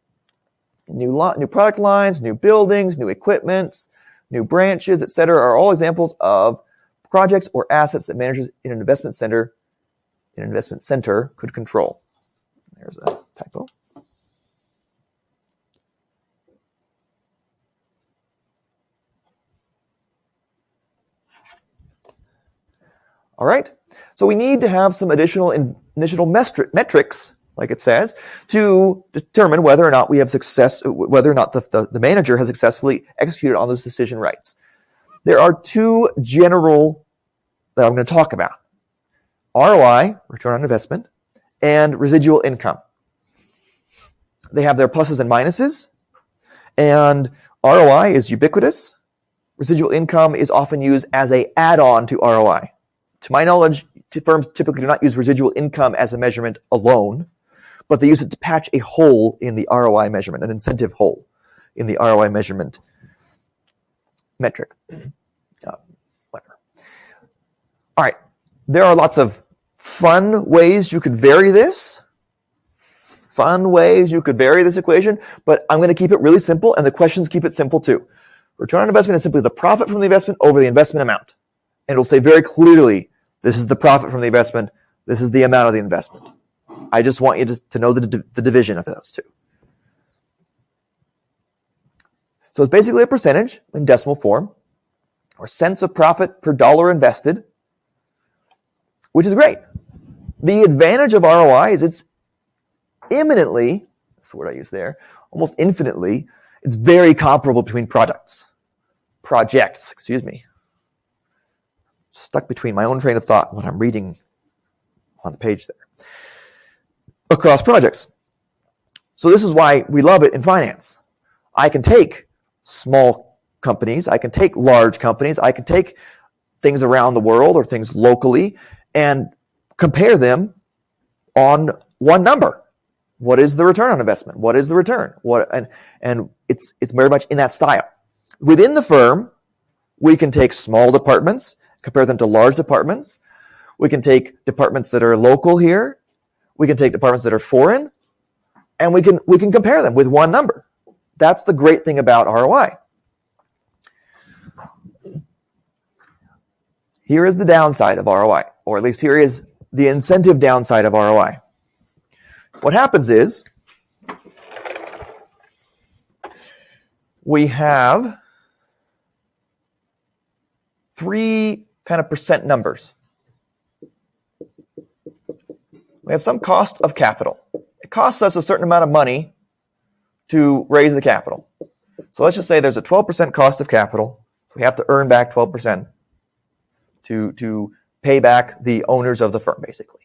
S1: New product lines, new buildings, new equipment, new branches, etc., are all examples of projects or assets that managers in an investment center could control. There's a typo. All right. So we need to have some additional metrics, like it says, to determine whether or not we have success, whether or not the manager has successfully executed on those decision rights. There are two general that I'm going to talk about: ROI, return on investment, and residual income. They have their pluses and minuses, and ROI is ubiquitous. Residual income is often used as an add-on to ROI. To my knowledge, firms typically do not use residual income as a measurement alone, but they use it to patch a hole in the ROI measurement, an incentive hole in the ROI measurement metric. Whatever. All right. There are lots of fun ways you could vary this. Fun ways you could vary this equation, but I'm going to keep it really simple, and the questions keep it simple too. Return on investment is simply the profit from the investment over the investment amount. And it'll say very clearly, this is the profit from the investment, this is the amount of the investment. I just want you to know the division of those two. So it's basically a percentage in decimal form, or cents of profit per dollar invested, which is great. The advantage of ROI is it's imminently, that's the word I use there, almost infinitely, it's very comparable between projects, excuse me. Stuck between my own train of thought and what I'm reading on the page there. Across projects. So this is why we love it in finance. I can take small companies, I can take large companies, I can take things around the world or things locally and compare them on one number. What is the return on investment? What is the return? And it's very much in that style. Within the firm, we can take small departments, compare them to large departments. We can take departments that are local here. We can take departments that are foreign, and we can compare them with one number. That's the great thing about ROI. Here is the downside of ROI, or at least here is the incentive downside of ROI. What happens is we have three kind of percent numbers. We have some cost of capital. It costs us a certain amount of money to raise the capital. So let's just say there's a 12% cost of capital. So we have to earn back 12% to pay back the owners of the firm, basically.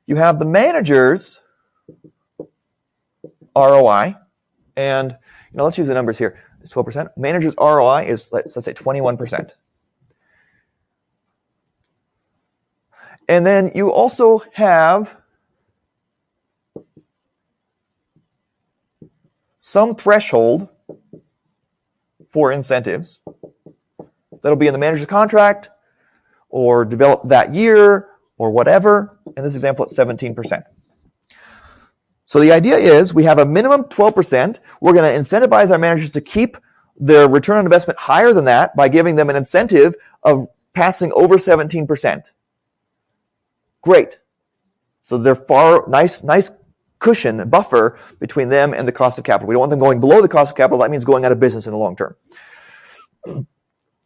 S1: You have the manager's ROI, and let's use the numbers here. It's 12%. Manager's ROI is let's say 21%. And then you also have some threshold for incentives that'll be in the manager's contract or developed that year or whatever. In this example, it's 17%. So the idea is we have a minimum 12%. We're going to incentivize our managers to keep their return on investment higher than that by giving them an incentive of passing over 17%. Great. So they're nice cushion, buffer between them and the cost of capital. We don't want them going below the cost of capital. That means going out of business in the long term.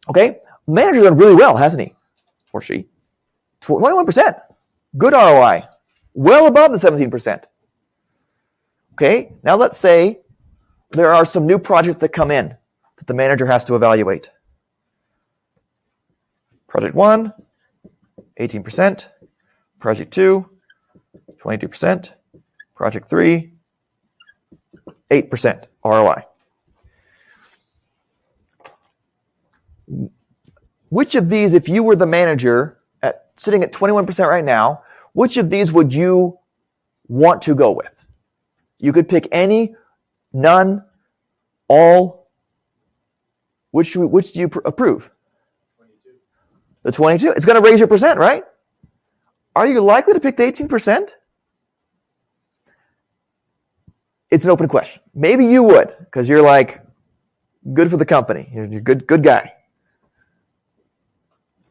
S1: Okay? The manager's done really well, hasn't he? Or she. 21%. Good ROI. Well above the 17%. Okay? Now let's say there are some new projects that come in that the manager has to evaluate. Project 1, 18%. Project 2, 22%. Project 3, 8% ROI. Which of these, if you were the manager sitting at 21% right now, which of these would you want to go with? You could pick any, none, all. Which do you approve?
S3: 22.
S1: The 22. It's going to raise your percent, right? Are you likely to pick the 18%? It's an open question. Maybe you would, because you're like, good for the company. You're a good guy.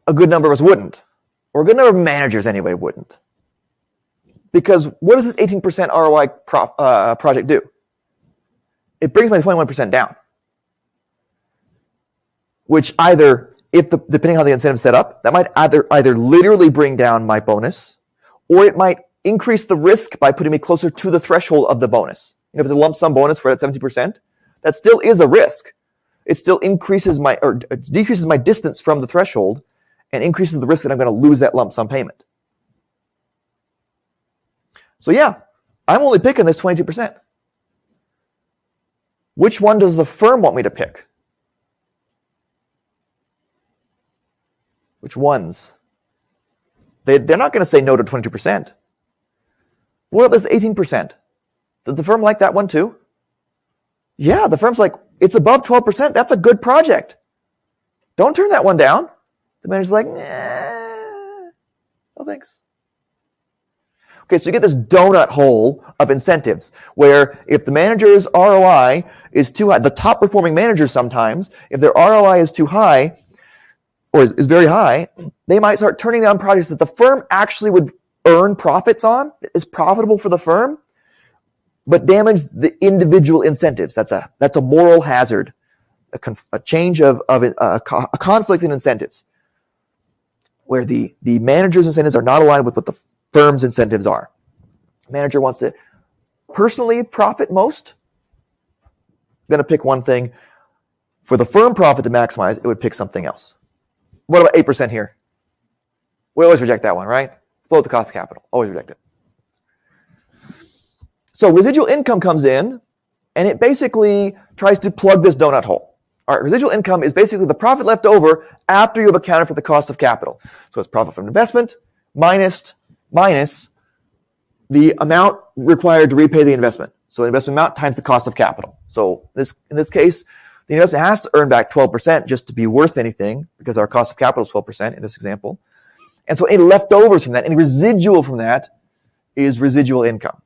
S1: A good number of us wouldn't. Or a good number of managers anyway wouldn't. Because what does this 18% ROI project do? It brings my 21% down. Which either, depending on how the incentive is set up, that might either literally bring down my bonus, or it might increase the risk by putting me closer to the threshold of the bonus. If it's a lump sum bonus for at 70%, that still is a risk. It still decreases my distance from the threshold and increases the risk that I'm going to lose that lump sum payment. So yeah, I'm only picking this 22%. Which one does the firm want me to pick? Which ones? They're not going to say no to 22%. What about this 18%? Does the firm like that one too? Yeah, the firm's like, it's above 12%. That's a good project. Don't turn that one down. The manager's like, nah, no thanks. Okay, so you get this donut hole of incentives where if the manager's ROI is too high, the top performing managers sometimes, if their ROI is too high or is very high, they might start turning down projects that the firm actually would earn profits on, is profitable for the firm, but damage the individual incentives. That's a moral hazard, a change of a conflict in incentives, where the manager's incentives are not aligned with what the firm's incentives are. Manager wants to personally profit most. Going to pick one thing. For the firm profit to maximize, it would pick something else. What about 8% here? We always reject that one, right? It's below the cost of capital. Always reject it. So residual income comes in, and it basically tries to plug this donut hole. All right, residual income is basically the profit left over after you have accounted for the cost of capital. So it's profit from investment minus the amount required to repay the investment. So investment amount times the cost of capital. So in this case, the investment has to earn back 12% just to be worth anything, because our cost of capital is 12% in this example. And so any leftovers from that, any residual from that, is residual income.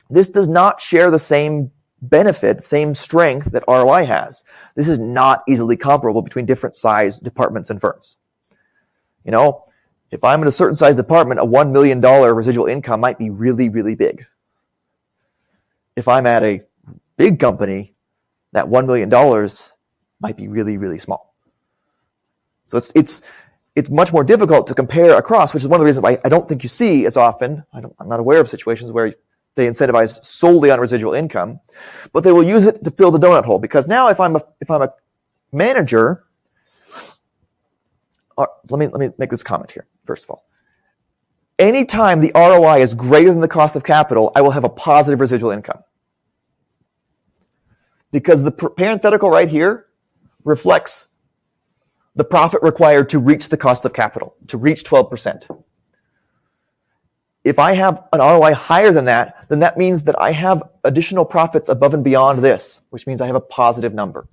S1: This does not share the same benefit, same strength that ROI has. This is not easily comparable between different size departments and firms. If I'm in a certain size department, a $1 million residual income might be really, really big. If I'm at a big company, that $1 million might be really, really small. So it's much more difficult to compare across, which is one of the reasons why I don't think you see as often. I'm not aware of situations where they incentivize solely on residual income, but they will use it to fill the donut hole. Because now, if I'm a manager, let me make this comment here. First of all, anytime the ROI is greater than the cost of capital, I will have a positive residual income. Because the parenthetical right here reflects the profit required to reach the cost of capital, to reach 12%. If I have an ROI higher than that, then that means that I have additional profits above and beyond this, which means I have a positive number,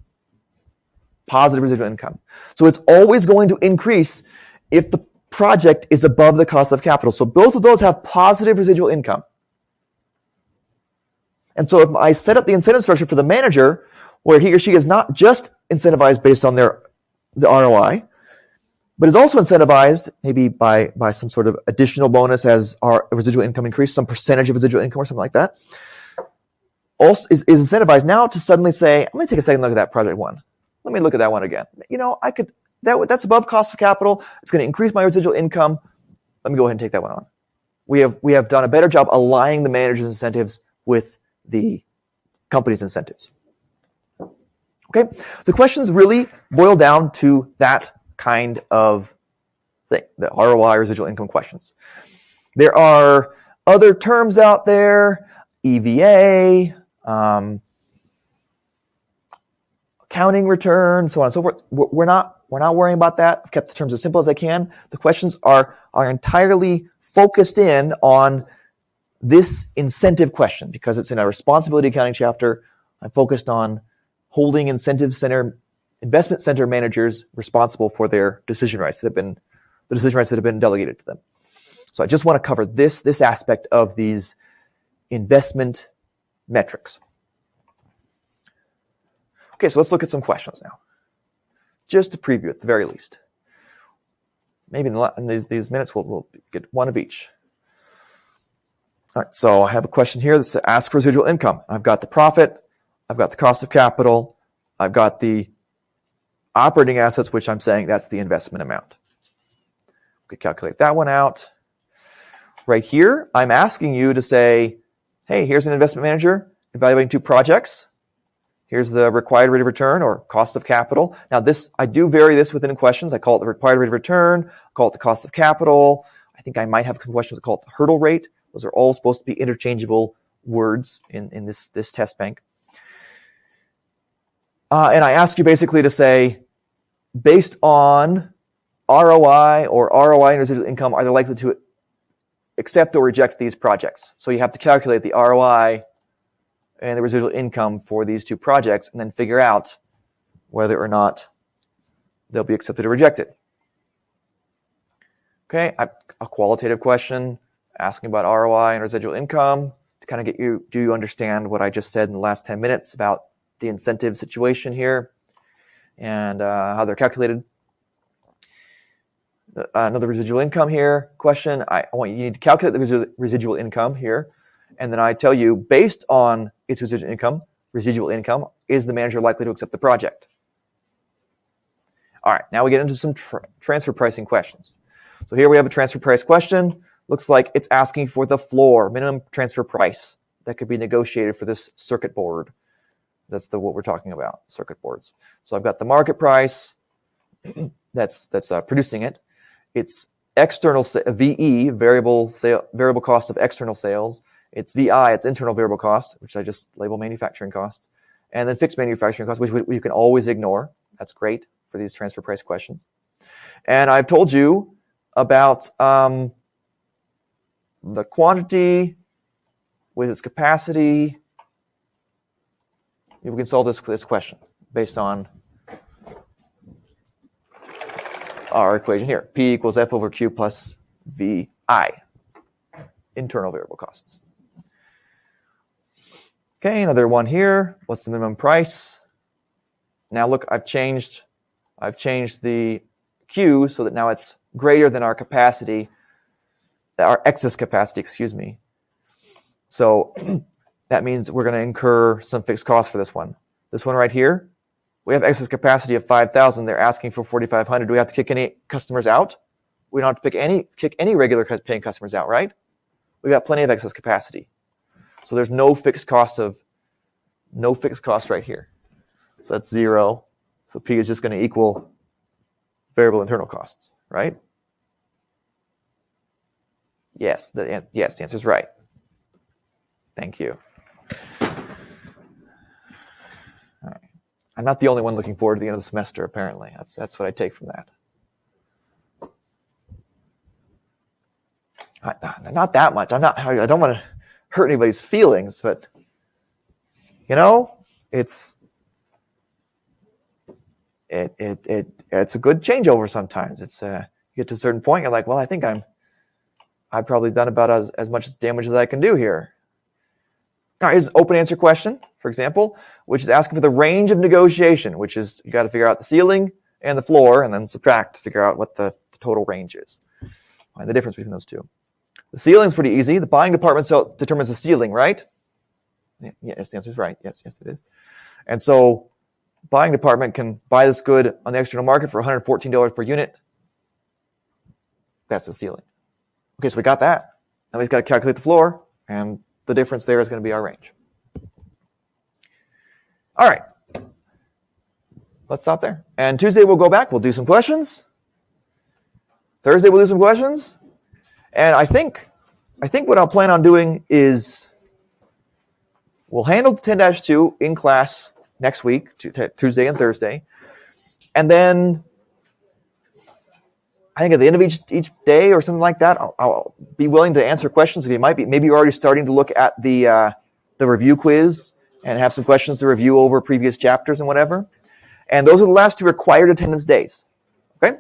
S1: positive residual income. So it's always going to increase if the project is above the cost of capital. So both of those have positive residual income. And so if I set up the incentive structure for the manager, where he or she is not just incentivized based on the ROI, but is also incentivized maybe by some sort of additional bonus as our residual income increases, some percentage of residual income or something like that, also is incentivized now to suddenly say, I'm going to take a second look at that project one. Let me look at that one again. That's above cost of capital. It's going to increase my residual income. Let me go ahead and take that one on. We have done a better job aligning the manager's incentives with the company's incentives. Okay, the questions really boil down to that kind of thing, the ROI, residual income questions. There are other terms out there, EVA, accounting return, so on and so forth. We're not worrying about that. I've kept the terms as simple as I can. The questions are entirely focused in on this incentive question because it's in a responsibility accounting chapter. I'm focused on holding investment center managers responsible for their decision rights that have been delegated to them. So I just want to cover this aspect of these investment metrics. Okay, so let's look at some questions now. Just to preview at the very least. Maybe in these minutes we'll get one of each. All right, so I have a question here that says ask for residual income. I've got the profit, I've got the cost of capital, I've got the operating assets, which I'm saying that's the investment amount. We could calculate that one out. Right here, I'm asking you to say, hey, here's an investment manager evaluating 2 projects. Here's the required rate of return or cost of capital. Now I do vary this within questions. I call it the required rate of return, I call it the cost of capital. I think I might have questions that call it the hurdle rate. Those are all supposed to be interchangeable words in this test bank. And I ask you basically to say, based on ROI or ROI and residual income, are they likely to accept or reject these projects? So you have to calculate the ROI and the residual income for these 2 projects and then figure out whether or not they'll be accepted or rejected. Okay, a qualitative question asking about ROI and residual income to kind of get you, do you understand what I just said in the last 10 minutes about the incentive situation here and how they're calculated. Another residual income here question. You need to calculate the residual income here. And then I tell you, based on its residual income, is the manager likely to accept the project? All right, now we get into some transfer pricing questions. So here we have a transfer price question. Looks like it's asking for the floor, minimum transfer price that could be negotiated for this circuit board. That's what we're talking about, circuit boards. So I've got the market price that's producing it. It's external VE, variable cost of external sales. It's VI, it's internal variable cost, which I just label manufacturing costs. And then fixed manufacturing costs, which we can always ignore. That's great for these transfer price questions. And I've told you about the quantity with its capacity. We can solve this question based on our equation here. P equals F over Q plus VI, internal variable costs. Okay, another one here. What's the minimum price? Now look, I've changed the Q so that now it's greater than our capacity, our excess capacity, excuse me. So that means we're going to incur some fixed costs for this one. This one right here, we have excess capacity of 5,000. They're asking for 4,500. Do we have to kick any customers out? We don't have to kick any regular paying customers out, right? We've got plenty of excess capacity. So there's no fixed cost right here. So that's 0. So P is just going to equal variable internal costs, right? Yes, the answer is right. Thank you. All right. I'm not the only one looking forward to the end of the semester, apparently. That's what I take from that. Not that much. I don't want to hurt anybody's feelings, but it's a good changeover sometimes. It's you get to a certain point, you're like, well, I think I've probably done about as much damage as I can do here. All right, here's an open answer question, for example, which is asking for the range of negotiation, which is you got to figure out the ceiling and the floor and then subtract to figure out what the total range is. Find the difference between those two. The ceiling is pretty easy. The buying department determines the ceiling, right? Yes, the answer is right. Yes, it is. And so buying department can buy this good on the external market for $114 per unit. That's the ceiling. Okay, so we got that. Now we've got to calculate the floor, and the difference there is going to be our range. All right. Let's stop there. And Tuesday we'll go back. We'll do some questions. Thursday we'll do some questions. And I think what I'll plan on doing is we'll handle 10-2 in class next week, Tuesday and Thursday. And then I think at the end of each day or something like that, I'll be willing to answer questions. Maybe you're already starting to look at the review quiz and have some questions to review over previous chapters and whatever. And those are the last 2 required attendance days. Okay?